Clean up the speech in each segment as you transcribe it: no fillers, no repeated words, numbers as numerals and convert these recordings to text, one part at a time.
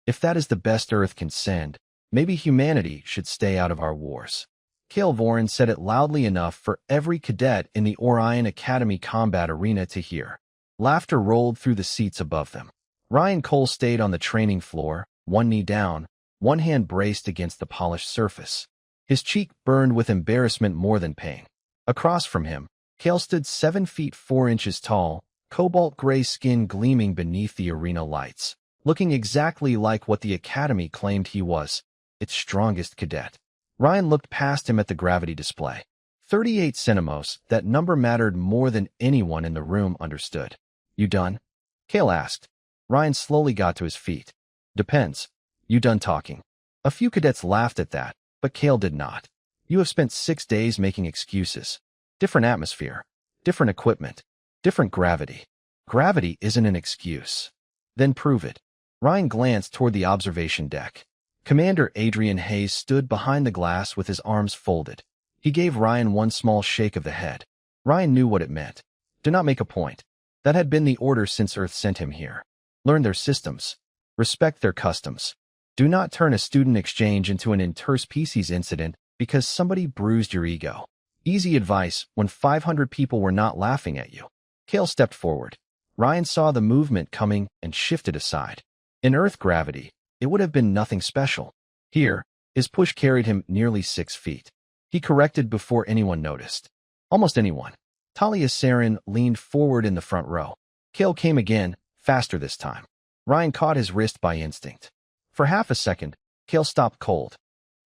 If that is the best Earth can send, maybe humanity should stay out of our wars. Cale Voren said it loudly enough for every cadet in the Orion Academy combat arena to hear. Laughter rolled through the seats above them. Ryan Cole stayed on the training floor, one knee down, one hand braced against the polished surface. His cheek burned with embarrassment more than pain. Across from him, Cale stood 7 feet 4 inches tall, cobalt gray skin gleaming beneath the arena lights, looking exactly like what the Academy claimed he was, its strongest cadet. Ryan looked past him at the gravity display. 38 centimos, that number mattered more than anyone in the room understood. You done? Cale asked. Ryan slowly got to his feet. Depends. You done talking? A few cadets laughed at that, but Cale did not. You have spent 6 days making excuses. Different atmosphere, different equipment, different gravity. Gravity isn't an excuse. Then prove it. Ryan glanced toward the observation deck. Commander Adrian Hayes stood behind the glass with his arms folded. He gave Ryan one small shake of the head. Ryan knew what it meant. Do not make a point. That had been the order since Earth sent him here. Learn their systems. Respect their customs. Do not turn a student exchange into an interspecies incident because somebody bruised your ego. Easy advice when 500 people were not laughing at you. Cale stepped forward. Ryan saw the movement coming and shifted aside. In Earth gravity, it would have been nothing special. Here, his push carried him nearly 6 feet. He corrected before anyone noticed. Almost anyone. Talia Sarin leaned forward in the front row. Cale came again, faster this time. Ryan caught his wrist by instinct. For half a second, Cale stopped cold.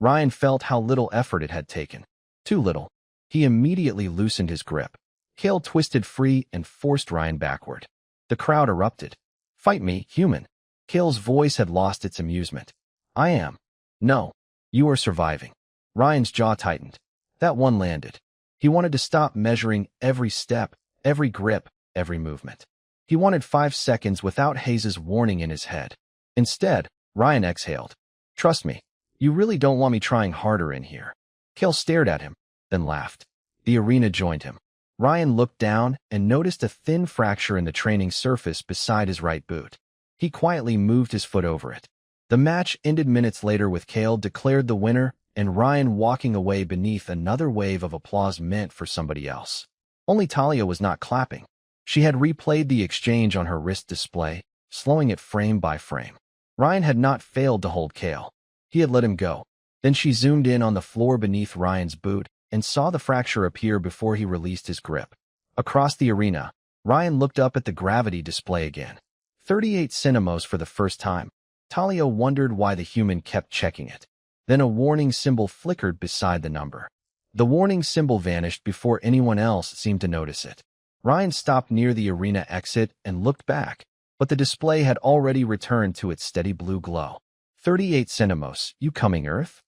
Ryan felt how little effort it had taken. Too little. He immediately loosened his grip. Cale twisted free and forced Ryan backward. The crowd erupted. Fight me, human. Cale's voice had lost its amusement. I am. No. You are surviving. Ryan's jaw tightened. That one landed. He wanted to stop measuring every step, every grip, every movement. He wanted 5 seconds without Hayes' warning in his head. Instead, Ryan exhaled. Trust me, you really don't want me trying harder in here. Cale stared at him, then laughed. The arena joined him. Ryan looked down and noticed a thin fracture in the training surface beside his right boot. He quietly moved his foot over it. The match ended minutes later with Cale declared the winner and Ryan walking away beneath another wave of applause meant for somebody else. Only Talia was not clapping. She had replayed the exchange on her wrist display, slowing it frame by frame. Ryan had not failed to hold Cale. He had let him go. Then she zoomed in on the floor beneath Ryan's boot and saw the fracture appear before he released his grip. Across the arena, Ryan looked up at the gravity display again. 38 centimos for the first time. Talia wondered why the human kept checking it. Then a warning symbol flickered beside the number. The warning symbol vanished before anyone else seemed to notice it. Ryan stopped near the arena exit and looked back, but the display had already returned to its steady blue glow. 38 centimos, you coming, Earth?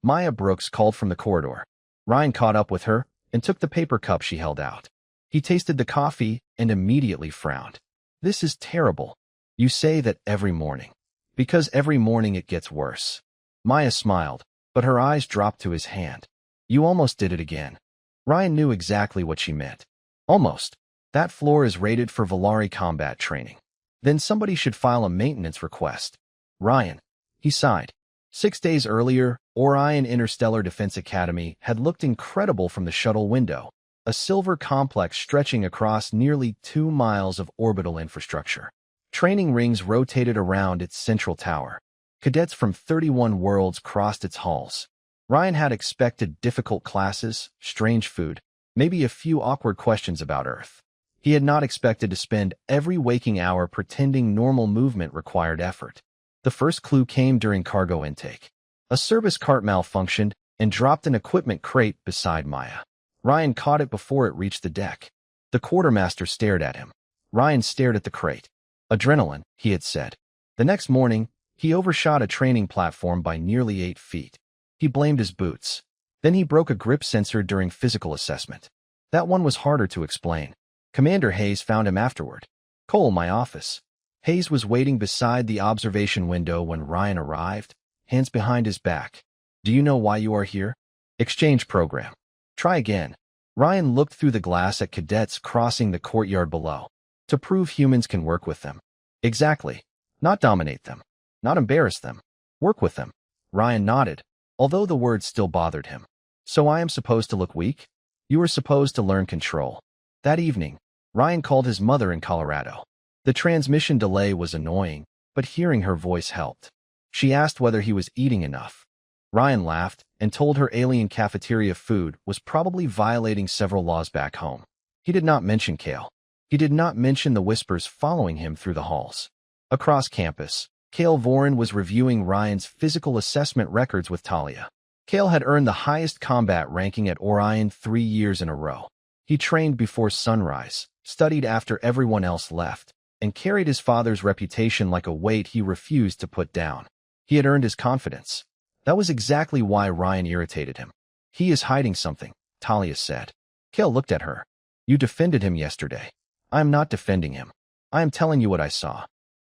Maya Brooks called from the corridor. Ryan caught up with her and took the paper cup she held out. He tasted the coffee and immediately frowned. This is terrible. You say that every morning. Because every morning it gets worse. Maya smiled, but her eyes dropped to his hand. You almost did it again. Ryan knew exactly what she meant. Almost. That floor is rated for rivalry combat training. Then somebody should file a maintenance request. Ryan. He sighed. 6 days earlier, Orion Interstellar Defense Academy had looked incredible from the shuttle window, a silver complex stretching across nearly 2 miles of orbital infrastructure. Training rings rotated around its central tower. Cadets from 31 worlds crossed its halls. Ryan had expected difficult classes, strange food, maybe a few awkward questions about Earth. He had not expected to spend every waking hour pretending normal movement required effort. The first clue came during cargo intake. A service cart malfunctioned and dropped an equipment crate beside Maya. Ryan caught it before it reached the deck. The quartermaster stared at him. Ryan stared at the crate. Adrenaline, he had said. The next morning, he overshot a training platform by nearly 8 feet. He blamed his boots. Then he broke a grip sensor during physical assessment. That one was harder to explain. Commander Hayes found him afterward. Cole, my office. Hayes was waiting beside the observation window when Ryan arrived, hands behind his back. Do you know why you are here? Exchange program. Try again. Ryan looked through the glass at cadets crossing the courtyard below. To prove humans can work with them. Exactly. Not dominate them. Not embarrass them. Work with them. Ryan nodded, although the words still bothered him. So I am supposed to look weak? You are supposed to learn control. That evening, Ryan called his mother in Colorado. The transmission delay was annoying, but hearing her voice helped. She asked whether he was eating enough. Ryan laughed and told her alien cafeteria food was probably violating several laws back home. He did not mention Cale. He did not mention the whispers following him through the halls. Across campus, Cale Voren was reviewing Ryan's physical assessment records with Talia. Cale had earned the highest combat ranking at Orion 3 years in a row. He trained before sunrise, studied after everyone else left, and carried his father's reputation like a weight he refused to put down. He had earned his confidence. That was exactly why Ryan irritated him. He is hiding something, Talia said. Cale looked at her. You defended him yesterday. I am not defending him. I am telling you what I saw.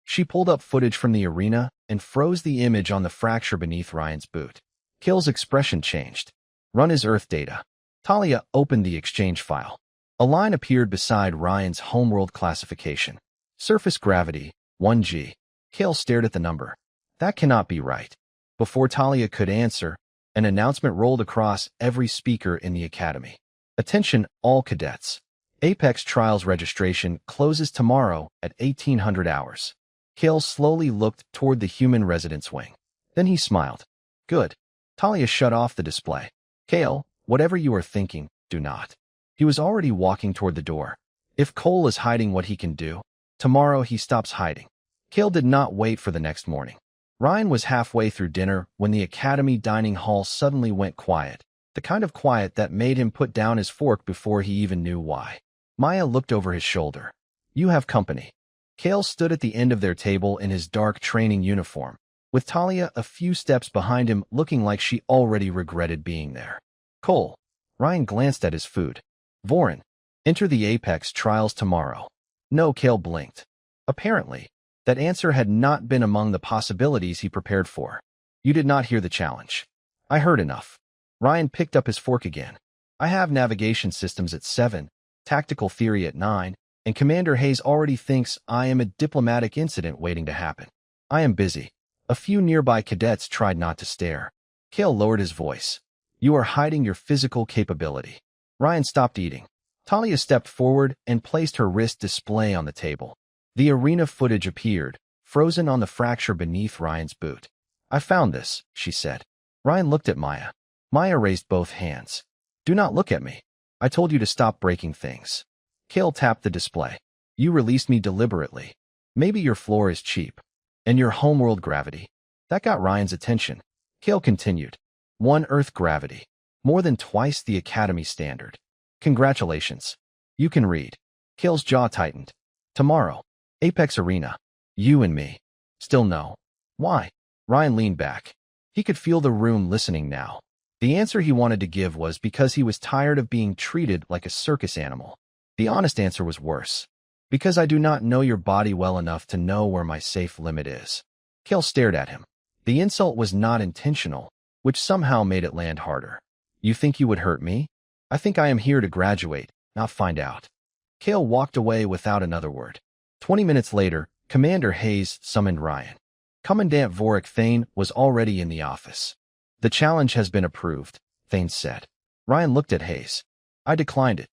She pulled up footage from the arena and froze the image on the fracture beneath Ryan's boot. Cale's expression changed. Run his Earth data. Talia opened the exchange file. A line appeared beside Ryan's homeworld classification. Surface gravity, 1G. Cale stared at the number. That cannot be right. Before Talia could answer, an announcement rolled across every speaker in the academy. Attention, all cadets. Apex Trials registration closes tomorrow at 1800 hours. Cale slowly looked toward the human residence wing. Then he smiled. Good. Talia shut off the display. Cale, whatever you are thinking, do not. He was already walking toward the door. If Cole is hiding what he can do, tomorrow he stops hiding. Cale did not wait for the next morning. Ryan was halfway through dinner when the academy dining hall suddenly went quiet, the kind of quiet that made him put down his fork before he even knew why. Maya looked over his shoulder. You have company. Cale stood at the end of their table in his dark training uniform, with Talia a few steps behind him looking like she already regretted being there. Cole. Ryan glanced at his food. Voren. Enter the Apex Trials tomorrow. No, Cale blinked. Apparently, that answer had not been among the possibilities he prepared for. You did not hear the challenge. I heard enough. Ryan picked up his fork again. I have navigation systems at 7, tactical theory at 9, and Commander Hayes already thinks I am a diplomatic incident waiting to happen. I am busy. A few nearby cadets tried not to stare. Cale lowered his voice. You are hiding your physical capability. Ryan stopped eating. Talia stepped forward and placed her wrist display on the table. The arena footage appeared, frozen on the fracture beneath Ryan's boot. I found this, she said. Ryan looked at Maya. Maya raised both hands. Do not look at me. I told you to stop breaking things. Cale tapped the display. You released me deliberately. Maybe your floor is cheap. And your homeworld gravity. That got Ryan's attention. Cale continued. 1 Earth gravity. More than twice the Academy standard. Congratulations. You can read. Cale's jaw tightened. Tomorrow. Apex Arena. You and me. Still no. Why? Ryan leaned back. He could feel the room listening now. The answer he wanted to give was because he was tired of being treated like a circus animal. The honest answer was worse. Because I do not know your body well enough to know where my safe limit is. Cale stared at him. The insult was not intentional, which somehow made it land harder. You think you would hurt me? I think I am here to graduate, not find out. Cale walked away without another word. 20 minutes later, Commander Hayes summoned Ryan. Commandant Vorik Thane was already in the office. The challenge has been approved, Thane said. Ryan looked at Hayes. I declined it.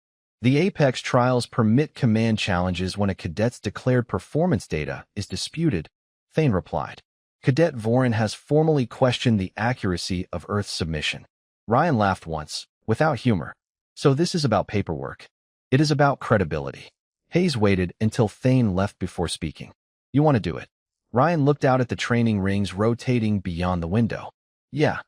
The Apex Trials permit command challenges when a cadet's declared performance data is disputed, Thane replied. Cadet Voren has formally questioned the accuracy of Earth's submission. Ryan laughed once, without humor. So this is about paperwork. It is about credibility. Hayes waited until Thane left before speaking. You want to do it? Ryan looked out at the training rings rotating beyond the window. Yeah.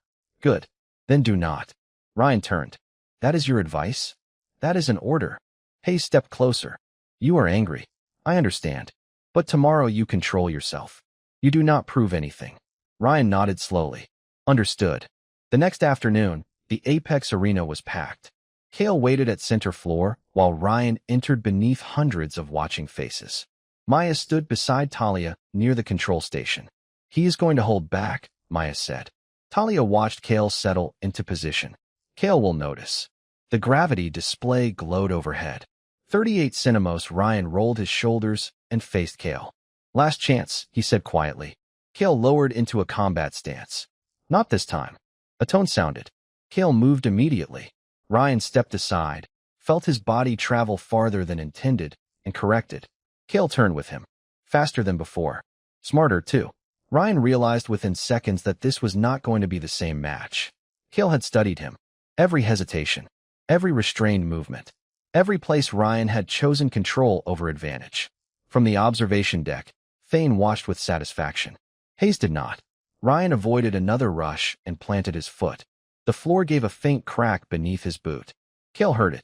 Good. Then do not. Ryan turned. That is your advice? That is an order. Hayes stepped closer. You are angry. I understand. But tomorrow you control yourself. You do not prove anything. Ryan nodded slowly. Understood. The next afternoon, the Apex Arena was packed. Cale waited at center floor while Ryan entered beneath hundreds of watching faces. Maya stood beside Talia near the control station. He is going to hold back, Maya said. Talia watched Cale settle into position. Cale will notice. The gravity display glowed overhead. 38 Cinemos. Ryan rolled his shoulders and faced Cale. Last chance, he said quietly. Kale lowered into a combat stance. Not this time. A tone sounded. Kale moved immediately. Ryan stepped aside, felt his body travel farther than intended, and corrected. Kale turned with him. Faster than before. Smarter, too. Ryan realized within seconds that this was not going to be the same match. Kale had studied him. Every hesitation, every restrained movement, every place Ryan had chosen control over advantage. From the observation deck, Thane watched with satisfaction. Hayes did not. Ryan avoided another rush and planted his foot. The floor gave a faint crack beneath his boot. Kale heard it.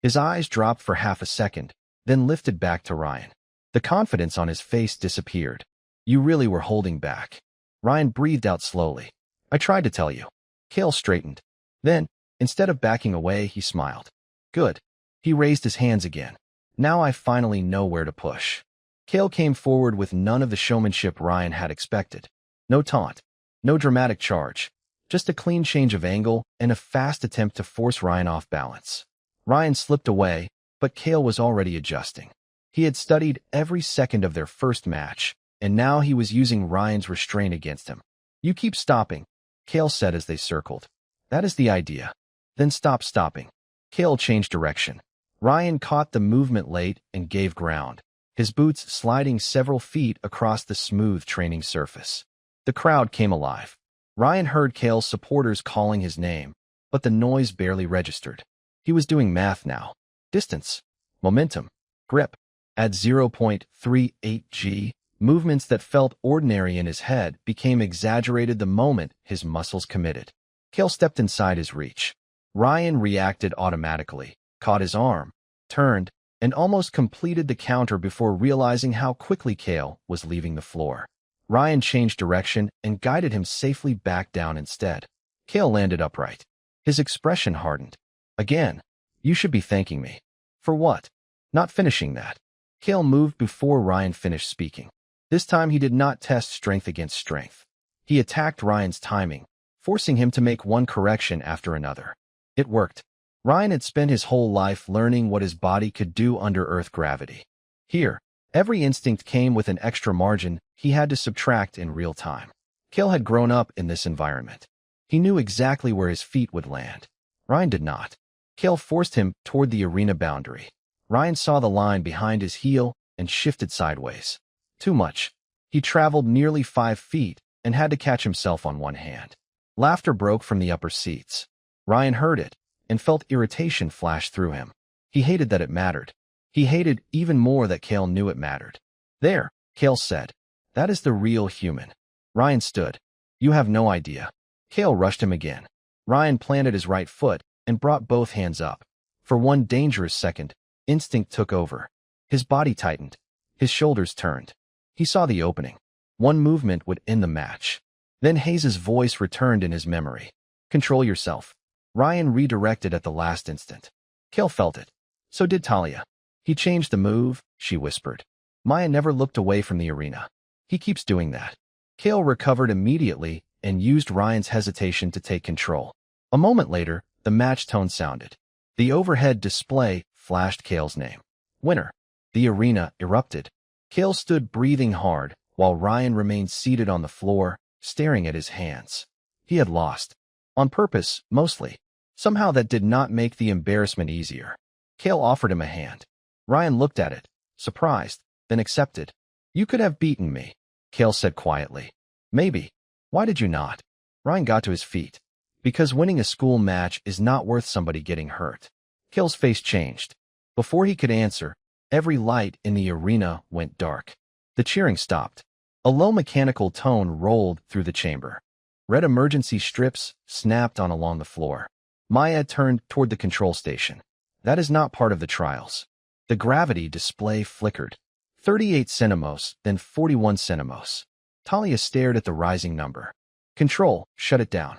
His eyes dropped for half a second, then lifted back to Ryan. The confidence on his face disappeared. You really were holding back. Ryan breathed out slowly. I tried to tell you. Kale straightened. Then, instead of backing away, he smiled. Good. He raised his hands again. Now I finally know where to push. Kale came forward with none of the showmanship Ryan had expected. No taunt. No dramatic charge. Just a clean change of angle and a fast attempt to force Ryan off balance. Ryan slipped away, but Kale was already adjusting. He had studied every second of their first match, and now he was using Ryan's restraint against him. You keep stopping, Kale said as they circled. That is the idea. Then stop stopping. Kale changed direction. Ryan caught the movement late and gave ground, his boots sliding several feet across the smooth training surface. The crowd came alive. Ryan heard Kale's supporters calling his name, but the noise barely registered. He was doing math now. Distance, momentum, grip. At 0.38 g, movements that felt ordinary in his head became exaggerated the moment his muscles committed. Kale stepped inside his reach. Ryan reacted automatically, caught his arm, turned, and almost completed the counter before realizing how quickly Kale was leaving the floor. Ryan changed direction and guided him safely back down instead. Kale landed upright. His expression hardened. Again, you should be thanking me. For what? Not finishing that. Kale moved before Ryan finished speaking. This time he did not test strength against strength. He attacked Ryan's timing, forcing him to make one correction after another. It worked. Ryan had spent his whole life learning what his body could do under Earth gravity. Here, every instinct came with an extra margin he had to subtract in real time. Kale had grown up in this environment. He knew exactly where his feet would land. Ryan did not. Kale forced him toward the arena boundary. Ryan saw the line behind his heel and shifted sideways. Too much. He traveled nearly 5 feet and had to catch himself on one hand. Laughter broke from the upper seats. Ryan heard it and felt irritation flash through him. He hated that it mattered. He hated even more that Kale knew it mattered. There, Kale said. That is the real human. Ryan stood. You have no idea. Kale rushed him again. Ryan planted his right foot and brought both hands up. For one dangerous second, instinct took over. His body tightened. His shoulders turned. He saw the opening. One movement would end the match. Then Hayes's voice returned in his memory. Control yourself. Ryan redirected at the last instant. Kale felt it. So did Talia. He changed the move, she whispered. Maya never looked away from the arena. He keeps doing that. Kale recovered immediately and used Ryan's hesitation to take control. A moment later, the match tone sounded. The overhead display flashed Kale's name. Winner. The arena erupted. Kale stood breathing hard, while Ryan remained seated on the floor, staring at his hands. He had lost. On purpose, mostly. Somehow that did not make the embarrassment easier. Kale offered him a hand. Ryan looked at it, surprised, then accepted. You could have beaten me, Kale said quietly. Maybe. Why did you not? Ryan got to his feet. Because winning a school match is not worth somebody getting hurt. Kale's face changed. Before he could answer, every light in the arena went dark. The cheering stopped. A low mechanical tone rolled through the chamber. Red emergency strips snapped on along the floor. Maya turned toward the control station. That is not part of the trials. The gravity display flickered. 38 centimos, then 41 centimos. Talia stared at the rising number. Control, shut it down.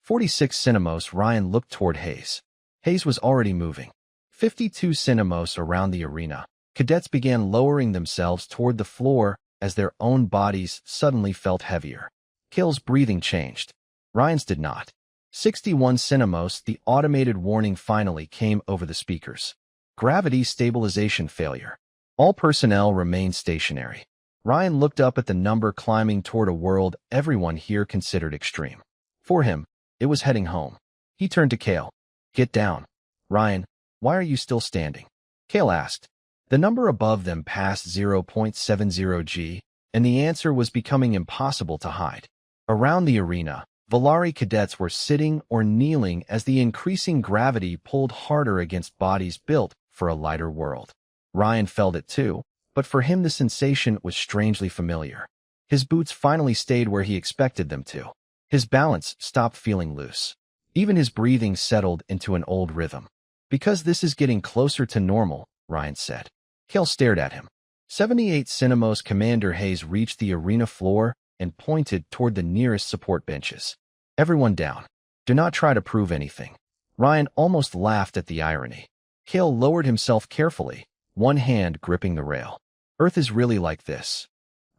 46 centimos. Ryan looked toward Hayes. Hayes was already moving. 52 centimos around the arena. Cadets began lowering themselves toward the floor as their own bodies suddenly felt heavier. Kale's breathing changed. Ryan's did not. 61 centimos. The automated warning finally came over the speakers. Gravity stabilization failure. All personnel remain stationary. Ryan looked up at the number climbing toward a world everyone here considered extreme. For him, it was heading home. He turned to Cale. Get down. Ryan, why are you still standing? Cale asked. The number above them passed 0.70 G, and the answer was becoming impossible to hide. Around the arena, Valari cadets were sitting or kneeling as the increasing gravity pulled harder against bodies built for a lighter world. Ryan felt it too, but for him the sensation was strangely familiar. His boots finally stayed where he expected them to. His balance stopped feeling loose. Even his breathing settled into an old rhythm. Because this is getting closer to normal, Ryan said. Cale stared at him. 78 Cinemos Commander Hayes reached the arena floor and pointed toward the nearest support benches. Everyone down. Do not try to prove anything. Ryan almost laughed at the irony. Cale lowered himself carefully, one hand gripping the rail. Earth is really like this.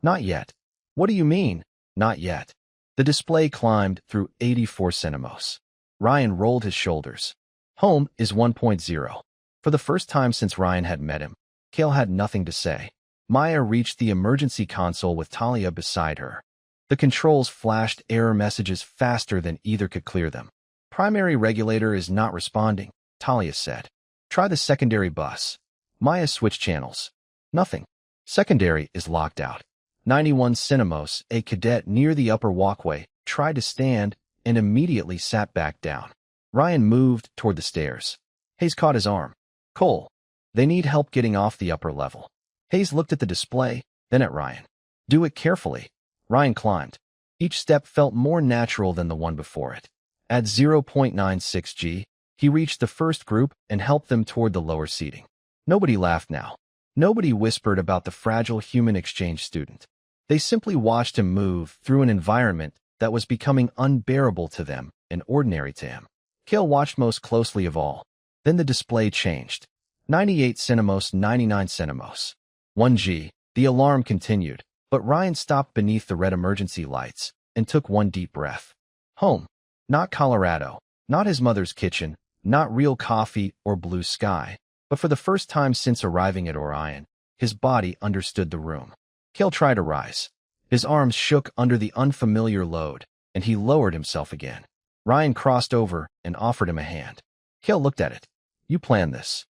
Not yet. What do you mean, not yet? The display climbed through 84 Cinemos. Ryan rolled his shoulders. Home is 1.0. For the first time since Ryan had met him, Cale had nothing to say. Maya reached the emergency console with Talia beside her. The controls flashed error messages faster than either could clear them. Primary regulator is not responding, Talia said. Try the secondary bus. Maya switched channels. Nothing. Secondary is locked out. 91 Cinemos, a cadet near the upper walkway, tried to stand and immediately sat back down. Ryan moved toward the stairs. Hayes caught his arm. Cole, they need help getting off the upper level. Hayes looked at the display, then at Ryan. Do it carefully. Ryan climbed. Each step felt more natural than the one before it. At 0.96 G, he reached the first group and helped them toward the lower seating. Nobody laughed now. Nobody whispered about the fragile human exchange student. They simply watched him move through an environment that was becoming unbearable to them and ordinary to him. Cale watched most closely of all. Then the display changed. 98 Cinemos, 99 Cinemos. 1G. The alarm continued, but Ryan stopped beneath the red emergency lights and took one deep breath. Home. Not Colorado. Not his mother's kitchen. Not real coffee or blue sky. But for the first time since arriving at Orion, his body understood the room. Cale tried to rise. His arms shook under the unfamiliar load, and he lowered himself again. Ryan crossed over and offered him a hand. Cale looked at it. You planned this.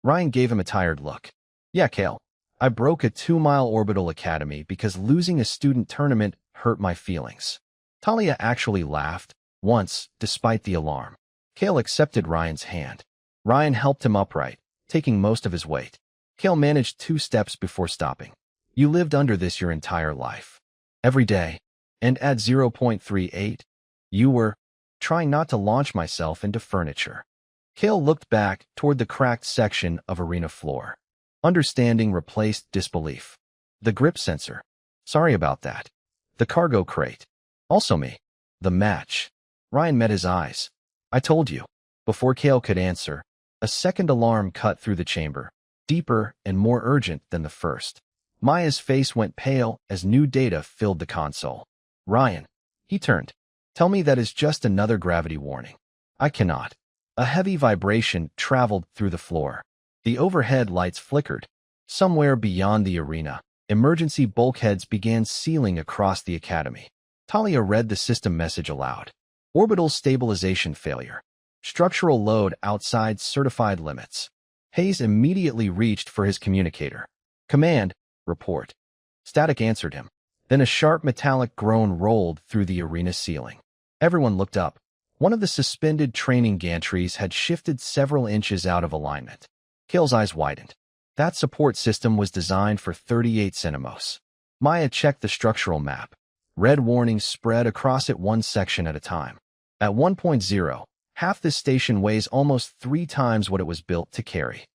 Ryan gave him a tired look. Yeah, Cale. I broke a 2-mile orbital academy because losing a student tournament hurt my feelings. Talia actually laughed, once, despite the alarm. Cale accepted Ryan's hand. Ryan helped him upright, taking most of his weight. Cale managed 2 steps before stopping. You lived under this your entire life. Every day. And at 0.38, you were trying not to launch myself into furniture. Cale looked back toward the cracked section of arena floor. Understanding replaced disbelief. The grip sensor. Sorry about that. The cargo crate. Also me. The match. Ryan met his eyes. I told you. Before Cale could answer, a second alarm cut through the chamber, deeper and more urgent than the first. Maya's face went pale as new data filled the console. Ryan. He turned. Tell me that is just another gravity warning. I cannot. A heavy vibration traveled through the floor. The overhead lights flickered. Somewhere beyond the arena, emergency bulkheads began sealing across the academy. Talia read the system message aloud. Orbital stabilization failure. Structural load outside certified limits. Hayes immediately reached for his communicator. Command, report. Static answered him. Then a sharp metallic groan rolled through the arena ceiling. Everyone looked up. One of the suspended training gantries had shifted several inches out of alignment. Cale's eyes widened. That support system was designed for 38 Cinemos. Maya checked the structural map. Red warnings spread across it one section at a time. At 1.0, half this station weighs almost 3 times what it was built to carry.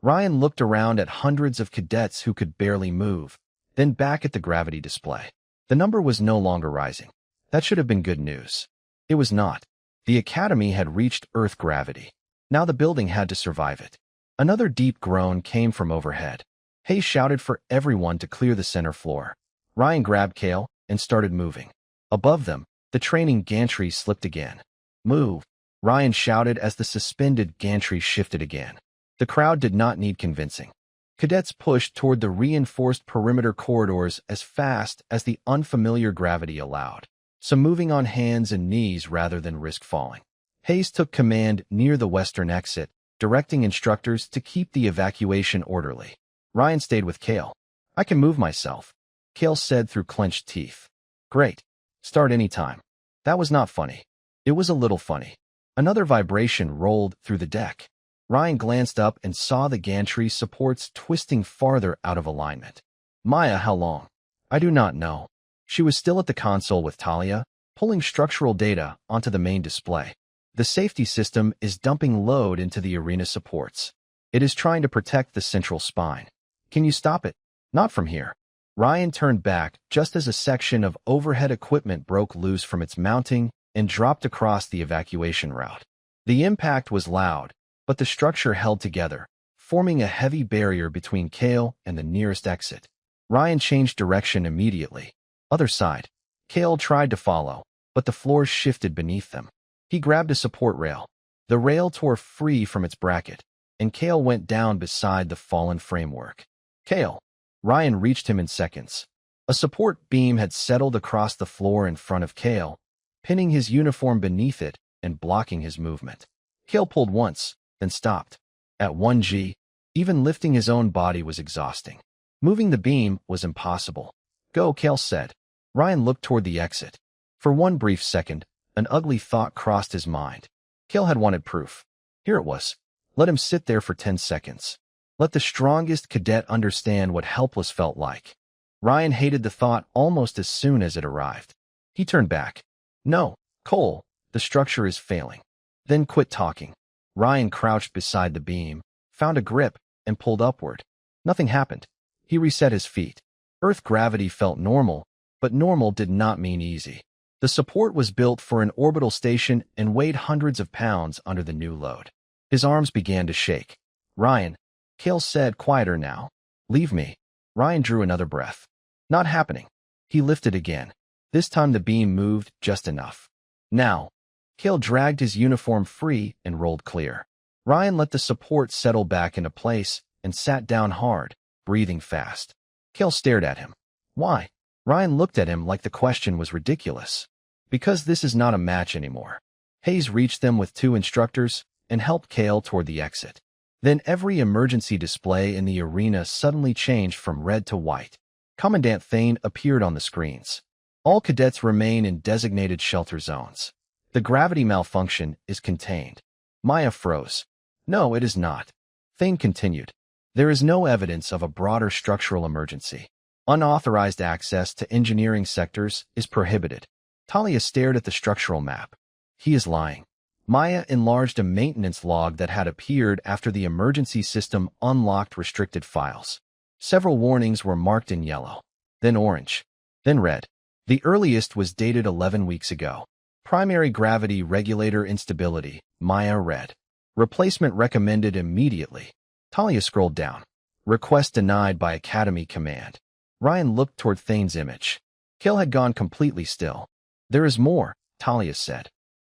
Ryan looked around at hundreds of cadets who could barely move, then back at the gravity display. The number was no longer rising. That should have been good news. It was not. The academy had reached Earth gravity. Now the building had to survive it. Another deep groan came from overhead. Hayes shouted for everyone to clear the center floor. Ryan grabbed Cale and started moving. Above them, the training gantry slipped again. Move, Ryan shouted as the suspended gantry shifted again. The crowd did not need convincing. Cadets pushed toward the reinforced perimeter corridors as fast as the unfamiliar gravity allowed, some moving on hands and knees rather than risk falling. Hayes took command near the western exit, directing instructors to keep the evacuation orderly. Ryan stayed with Cale. "I can move myself," Cale said through clenched teeth. "Great. Start anytime." That was not funny. It was a little funny. Another vibration rolled through the deck. Ryan glanced up and saw the gantry supports twisting farther out of alignment. "Maya, how long?" "I do not know." She was still at the console with Talia, pulling structural data onto the main display. "The safety system is dumping load into the arena supports. It is trying to protect the central spine. Can you stop it?" "Not from here." Ryan turned back just as a section of overhead equipment broke loose from its mounting and dropped across the evacuation route. The impact was loud, but the structure held together, forming a heavy barrier between Cale and the nearest exit. Ryan changed direction immediately. Other side. Cale tried to follow, but the floor shifted beneath them. He grabbed a support rail. The rail tore free from its bracket, and Cale went down beside the fallen framework. "Cale!" Ryan reached him in seconds. A support beam had settled across the floor in front of Cale, pinning his uniform beneath it and blocking his movement. Cale pulled once, then stopped. At 1G, even lifting his own body was exhausting. Moving the beam was impossible. "Go," Cale said. Ryan looked toward the exit. For one brief second, an ugly thought crossed his mind. Cale had wanted proof. Here it was. Let him sit there for 10 seconds. Let the strongest cadet understand what helpless felt like. Ryan hated the thought almost as soon as it arrived. He turned back. "No, Cole, the structure is failing." "Then quit talking." Ryan crouched beside the beam, found a grip, and pulled upward. Nothing happened. He reset his feet. Earth gravity felt normal, but normal did not mean easy. The support was built for an orbital station and weighed hundreds of pounds under the new load. His arms began to shake. "Ryan," Cale said, quieter now. "Leave me." Ryan drew another breath. "Not happening." He lifted again. This time the beam moved just enough. "Now." Cale dragged his uniform free and rolled clear. Ryan let the support settle back into place and sat down hard, breathing fast. Cale stared at him. "Why?" Ryan looked at him like the question was ridiculous. "Because this is not a match anymore." Hayes reached them with 2 instructors and helped Cale toward the exit. Then every emergency display in the arena suddenly changed from red to white. Commandant Thane appeared on the screens. "All cadets remain in designated shelter zones. The gravity malfunction is contained." Maya froze. "No, it is not." Thane continued. "There is no evidence of a broader structural emergency. Unauthorized access to engineering sectors is prohibited." Talia stared at the structural map. "He is lying." Maya enlarged a maintenance log that had appeared after the emergency system unlocked restricted files. Several warnings were marked in yellow, then orange, then red. The earliest was dated 11 weeks ago. Primary gravity regulator instability, Maya read. Replacement recommended immediately. Talia scrolled down. Request denied by Academy Command. Ryan looked toward Thane's image. Cale had gone completely still. "There is more," Talia said.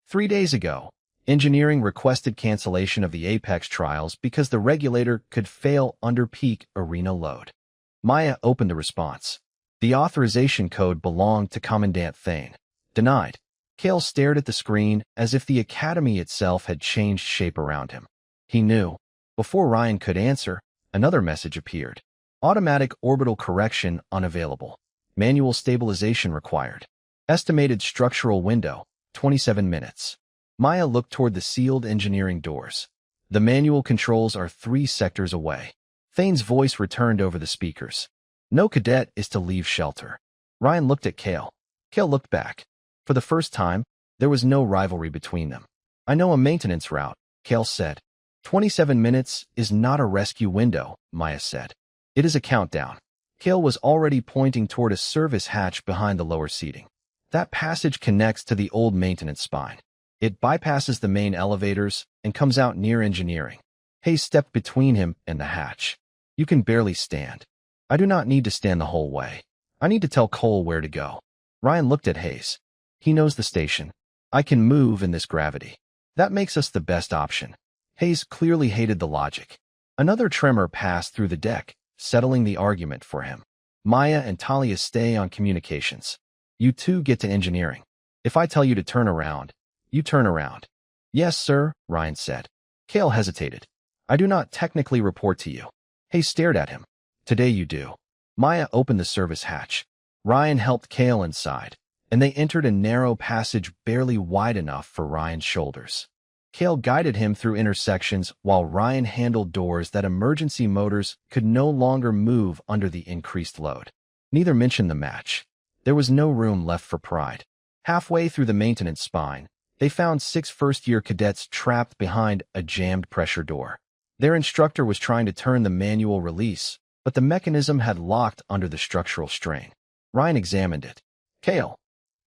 3 days ago, engineering requested cancellation of the Apex trials because the regulator could fail under peak arena load. Maya opened the response. The authorization code belonged to Commandant Thane. Denied. Cale stared at the screen as if the Academy itself had changed shape around him. He knew. Before Ryan could answer, another message appeared. Automatic orbital correction unavailable. Manual stabilization required. Estimated structural window, 27 minutes. Maya looked toward the sealed engineering doors. "The manual controls are 3 sectors away." Thane's voice returned over the speakers. "No cadet is to leave shelter." Ryan looked at Cale. Cale looked back. For the first time, there was no rivalry between them. "I know a maintenance route," Cale said. 27 minutes is not a rescue window, Maya said. "It is a countdown." Cale was already pointing toward a service hatch behind the lower seating. "That passage connects to the old maintenance spine. It bypasses the main elevators and comes out near engineering." Hayes stepped between him and the hatch. "You can barely stand." "I do not need to stand the whole way. I need to tell Cole where to go." Ryan looked at Hayes. "He knows the station. I can move in this gravity. That makes us the best option." Hayes clearly hated the logic. Another tremor passed through the deck settling the argument for him. Maya and Talia stay on communications. You two get to engineering. If I tell you to turn around, you turn around. Yes, sir, Ryan said. Cale hesitated. I do not technically report to you. Hay stared at him. Today you do. Maya opened the service hatch. Ryan helped Cale inside, and they entered a narrow passage barely wide enough for Ryan's shoulders. Cale guided him through intersections while Ryan handled doors that emergency motors could no longer move under the increased load. Neither mentioned the match. There was no room left for pride. Halfway through the maintenance spine, they found 6 first-year cadets trapped behind a jammed pressure door. Their instructor was trying to turn the manual release, but the mechanism had locked under the structural strain. Ryan examined it. Cale.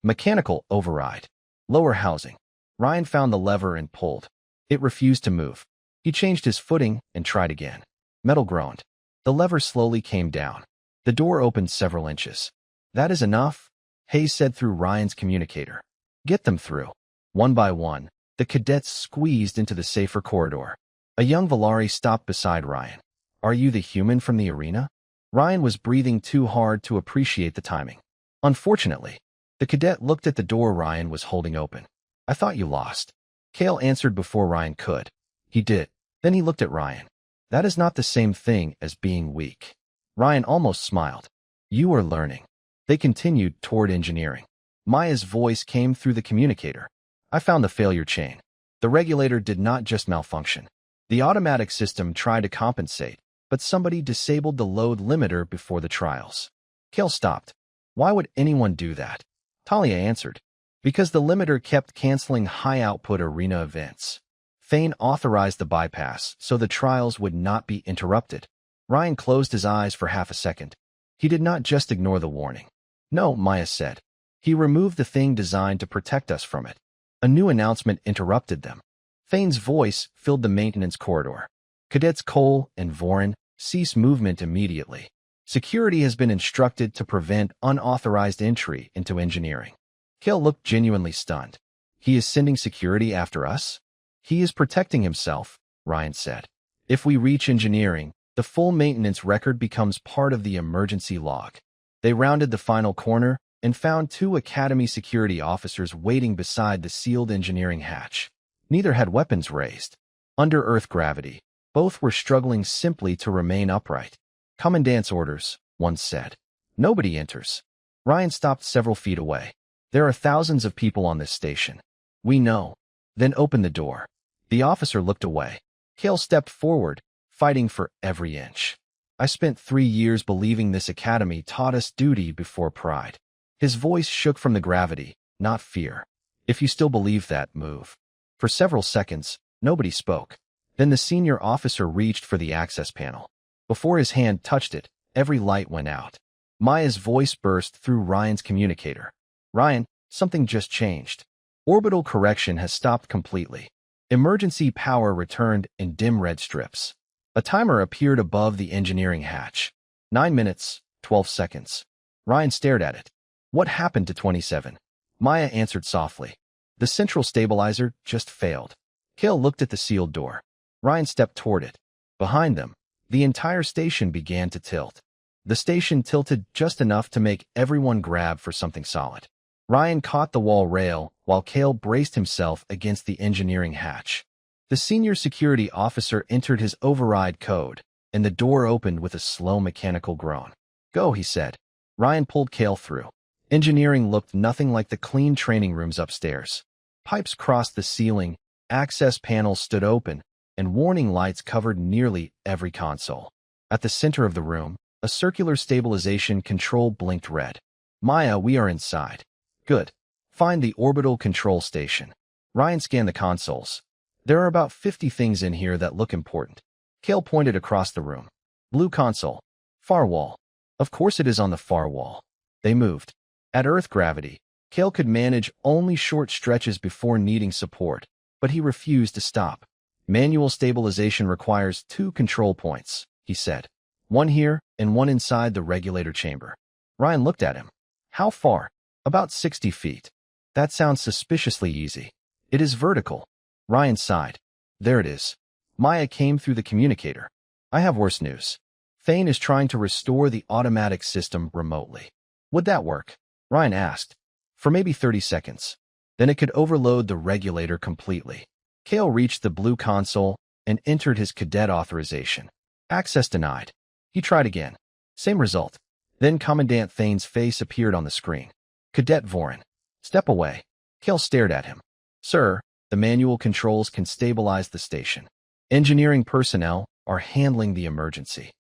Mechanical override. Lower housing. Ryan found the lever and pulled. It refused to move. He changed his footing and tried again. Metal groaned. The lever slowly came down. The door opened several inches. That is enough, Hayes said through Ryan's communicator. Get them through. One by one, the cadets squeezed into the safer corridor. A young Valari stopped beside Ryan. Are you the human from the arena? Ryan was breathing too hard to appreciate the timing. Unfortunately, the cadet looked at the door Ryan was holding open. I thought you lost. Cale answered before Ryan could. He did. Then he looked at Ryan. That is not the same thing as being weak. Ryan almost smiled. You are learning. They continued toward engineering. Maya's voice came through the communicator. I found the failure chain. The regulator did not just malfunction. The automatic system tried to compensate, but somebody disabled the load limiter before the trials. Cale stopped. Why would anyone do that? Talia answered. Because the limiter kept canceling high-output arena events. Thane authorized the bypass so the trials would not be interrupted. Ryan closed his eyes for half a second. He did not just ignore the warning. No, Maya said. He removed the thing designed to protect us from it. A new announcement interrupted them. Thane's voice filled the maintenance corridor. Cadets Cole and Voren cease movement immediately. Security has been instructed to prevent unauthorized entry into engineering. Cale looked genuinely stunned. He is sending security after us? He is protecting himself, Ryan said. If we reach engineering, the full maintenance record becomes part of the emergency log. They rounded the final corner and found 2 Academy security officers waiting beside the sealed engineering hatch. Neither had weapons raised. Under Earth gravity, both were struggling simply to remain upright. Commandant's orders, one said. Nobody enters. Ryan stopped several feet away. There are thousands of people on this station. We know. Then open the door. The officer looked away. Cale stepped forward, fighting for every inch. I spent 3 years believing this academy taught us duty before pride. His voice shook from the gravity, not fear. If you still believe that, move. For several seconds, nobody spoke. Then the senior officer reached for the access panel. Before his hand touched it, every light went out. Maya's voice burst through Ryan's communicator. Ryan, something just changed. Orbital correction has stopped completely. Emergency power returned in dim red strips. A timer appeared above the engineering hatch. 9 minutes, 12 seconds. Ryan stared at it. What happened to 27? Maya answered softly. The central stabilizer just failed. Cale looked at the sealed door. Ryan stepped toward it. Behind them, the entire station began to tilt. The station tilted just enough to make everyone grab for something solid. Ryan caught the wall rail while Cale braced himself against the engineering hatch. The senior security officer entered his override code, and the door opened with a slow mechanical groan. Go, he said. Ryan pulled Cale through. Engineering looked nothing like the clean training rooms upstairs. Pipes crossed the ceiling, access panels stood open, and warning lights covered nearly every console. At the center of the room, a circular stabilization control blinked red. Maya, we are inside. Good. Find the orbital control station. Ryan scanned the consoles. There are about 50 things in here that look important. Cale pointed across the room. Blue console. Far wall. Of course it is on the far wall. They moved. At Earth gravity, Cale could manage only short stretches before needing support, but he refused to stop. Manual stabilization requires 2 control points, he said. One here and one inside the regulator chamber. Ryan looked at him. How far? About 60 feet. That sounds suspiciously easy. It is vertical. Ryan sighed. There it is. Maya came through the communicator. I have worse news. Thane is trying to restore the automatic system remotely. Would that work? Ryan asked. For maybe 30 seconds. Then it could overload the regulator completely. Cale reached the blue console and entered his cadet authorization. Access denied. He tried again. Same result. Then Commandant Thane's face appeared on the screen. Cadet Vorin. Step away. Cale stared at him. Sir, the manual controls can stabilize the station. Engineering personnel are handling the emergency.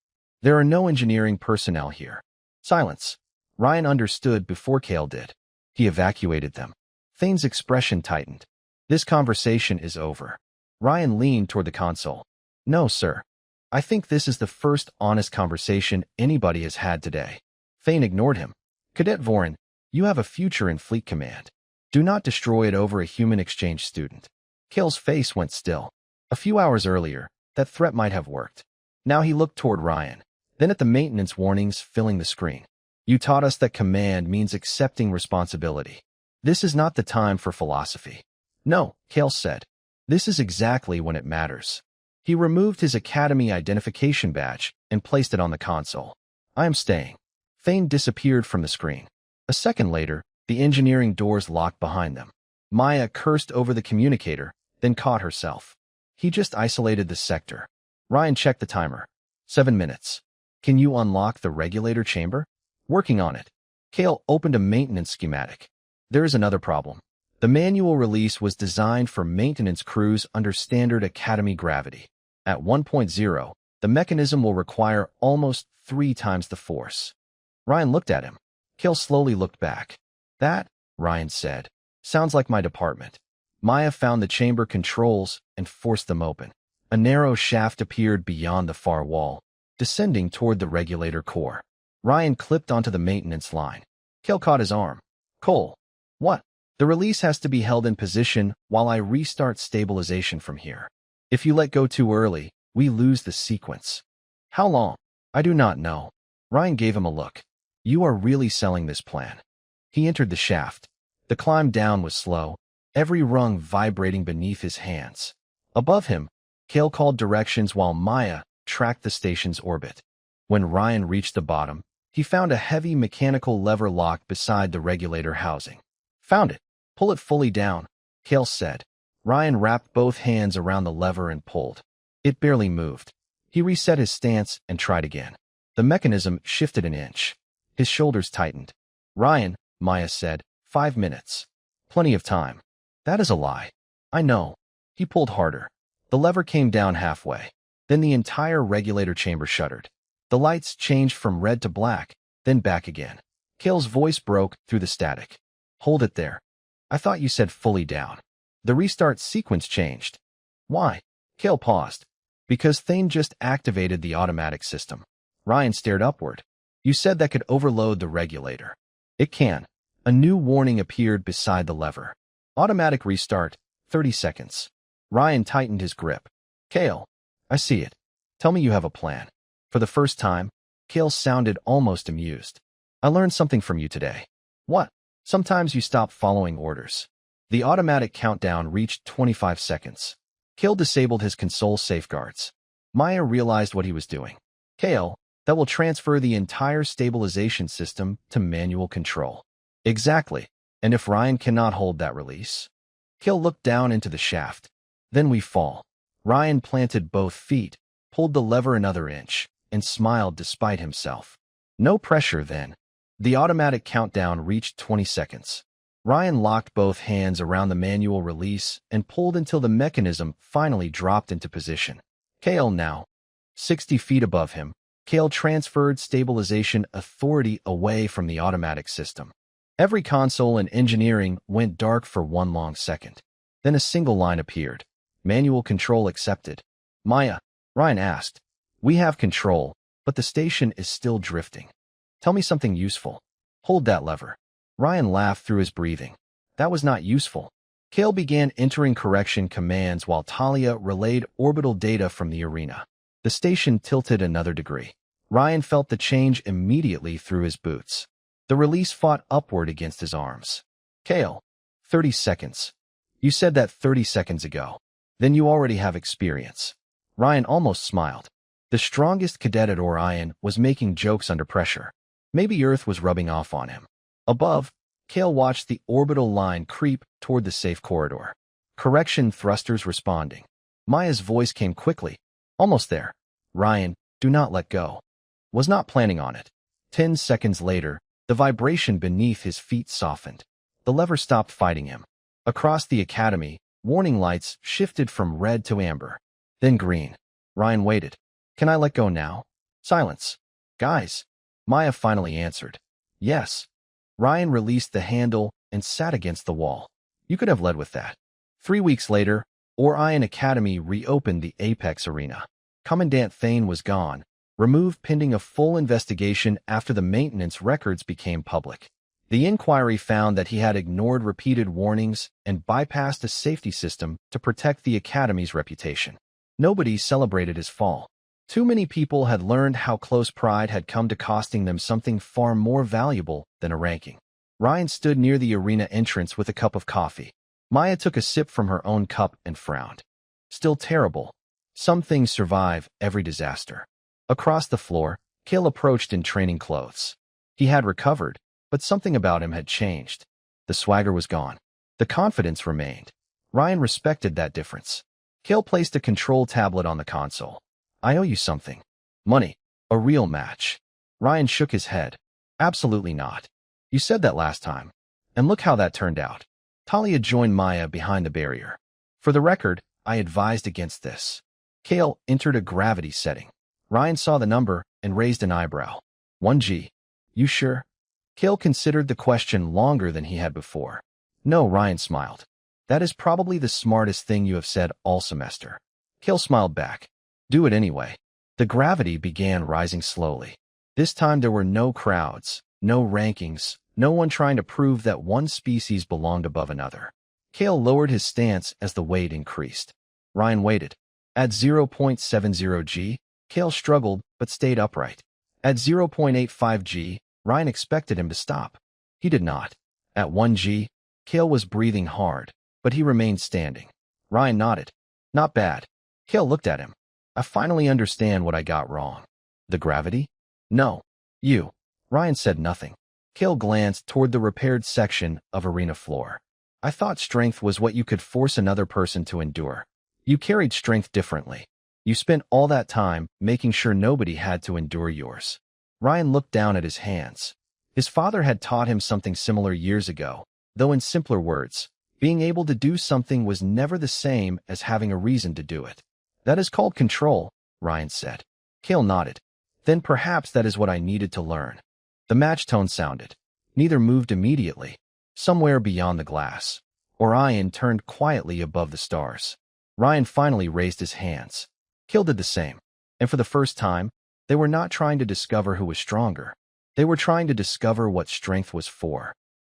There are no engineering personnel here. Silence. Ryan understood before Cale did. He evacuated them. Thane's expression tightened. This conversation is over. Ryan leaned toward the console. No, sir. I think this is the first honest conversation anybody has had today. Thane ignored him. Cadet Vorin, you have a future in Fleet Command. Do not destroy it over a human exchange student. Cale's face went still. A few hours earlier, that threat might have worked. Now he looked toward Ryan, then at the maintenance warnings filling the screen. You taught us that command means accepting responsibility. This is not the time for philosophy. No, Cale said. This is exactly when it matters. He removed his academy identification badge and placed it on the console. I am staying. Thane disappeared from the screen. A second later, the engineering doors locked behind them. Maya cursed over the communicator, then caught herself. He just isolated the sector. Ryan checked the timer. 7 minutes. Can you unlock the regulator chamber? Working on it. Cale opened a maintenance schematic. There is another problem. The manual release was designed for maintenance crews under standard academy gravity. At 1.0, the mechanism will require almost 3 times the force. Ryan looked at him. Cale slowly looked back. That, Ryan said, sounds like my department. Maya found the chamber controls and forced them open. A narrow shaft appeared beyond the far wall, descending toward the regulator core. Ryan clipped onto the maintenance line. Cale caught his arm. Cole. What? The release has to be held in position while I restart stabilization from here. If you let go too early, we lose the sequence. How long? I do not know. Ryan gave him a look. You are really selling this plan. He entered the shaft. The climb down was slow, every rung vibrating beneath his hands. Above him, Cale called directions while Maya tracked the station's orbit. When Ryan reached the bottom, he found a heavy mechanical lever lock beside the regulator housing. Found it. Pull it fully down, Cale said. Ryan wrapped both hands around the lever and pulled. It barely moved. He reset his stance and tried again. The mechanism shifted an inch. His shoulders tightened. Ryan, Maya said, 5 minutes. Plenty of time. That is a lie. I know. He pulled harder. The lever came down halfway. Then the entire regulator chamber shuddered. The lights changed from red to black, then back again. Cale's voice broke through the static. Hold it there. I thought you said fully down. The restart sequence changed. Why? Cale paused. Because Thane just activated the automatic system. Ryan stared upward. You said that could overload the regulator. It can. A new warning appeared beside the lever. Automatic restart, 30 seconds. Ryan tightened his grip. Cale, I see it. Tell me you have a plan. For the first time, Cale sounded almost amused. I learned something from you today. What? Sometimes you stop following orders. The automatic countdown reached 25 seconds. Cale disabled his console safeguards. Maya realized what he was doing. Cale, that will transfer the entire stabilization system to manual control. Exactly. And if Ryan cannot hold that release? Cale looked down into the shaft. Then we fall. Ryan planted both feet, pulled the lever another inch, and smiled despite himself. No pressure then. The automatic countdown reached 20 seconds. Ryan locked both hands around the manual release and pulled until the mechanism finally dropped into position. Cale now. 60 feet above him, Cale transferred stabilization authority away from the automatic system. Every console in engineering went dark for one long second. Then a single line appeared. Manual control accepted. Maya, Ryan asked. We have control, but the station is still drifting. Tell me something useful. Hold that lever. Ryan laughed through his breathing. That was not useful. Cale began entering correction commands while Talia relayed orbital data from the arena. The station tilted another degree. Ryan felt the change immediately through his boots. The release fought upward against his arms. Cale, 30 seconds. You said that 30 seconds ago. Then you already have experience. Ryan almost smiled. The strongest cadet at Orion was making jokes under pressure. Maybe Earth was rubbing off on him. Above, Kale watched the orbital line creep toward the safe corridor. Correction thrusters responding. Maya's voice came quickly. Almost there. Ryan, do not let go. Was not planning on it. 10 seconds later, the vibration beneath his feet softened. The lever stopped fighting him. Across the academy, warning lights shifted from red to amber. Then green. Ryan waited. Can I let go now? Silence. Guys. Maya finally answered. Yes. Ryan released the handle and sat against the wall. You could have led with that. 3 weeks later, Orion Academy reopened the Apex Arena. Commandant Thane was gone, removed pending a full investigation after the maintenance records became public. The inquiry found that he had ignored repeated warnings and bypassed a safety system to protect the Academy's reputation. Nobody celebrated his fall. Too many people had learned how close pride had come to costing them something far more valuable than a ranking. Ryan stood near the arena entrance with a cup of coffee. Maya took a sip from her own cup and frowned. Still terrible. Some things survive every disaster. Across the floor, Kale approached in training clothes. He had recovered, but something about him had changed. The swagger was gone. The confidence remained. Ryan respected that difference. Kale placed a control tablet on the console. I owe you something. Money. A real match. Ryan shook his head. Absolutely not. You said that last time. And look how that turned out. Talia joined Maya behind the barrier. For the record, I advised against this. Kale entered a gravity setting. Ryan saw the number and raised an eyebrow. 1G. You sure? Kale considered the question longer than he had before. No, Ryan smiled. That is probably the smartest thing you have said all semester. Kale smiled back. Do it anyway. The gravity began rising slowly. This time there were no crowds, no rankings, no one trying to prove that one species belonged above another. Kale lowered his stance as the weight increased. Ryan waited. At 0.70 G, Kale struggled but stayed upright. At 0.85 G, Ryan expected him to stop. He did not. At 1 G, Kale was breathing hard, but he remained standing. Ryan nodded. Not bad. Kale looked at him. I finally understand what I got wrong. The gravity? No. You. Ryan said nothing. Kale glanced toward the repaired section of arena floor. I thought strength was what you could force another person to endure. You carried strength differently. You spent all that time making sure nobody had to endure yours. Ryan looked down at his hands. His father had taught him something similar years ago, though in simpler words. Being able to do something was never the same as having a reason to do it. That is called control, Ryan said. Kale nodded. Then perhaps that is what I needed to learn. The match tone sounded. Neither moved immediately. Somewhere beyond the glass, Orion turned quietly above the stars. Ryan finally raised his hands. Kale did the same. And for the first time, they were not trying to discover who was stronger. They were trying to discover what strength was for.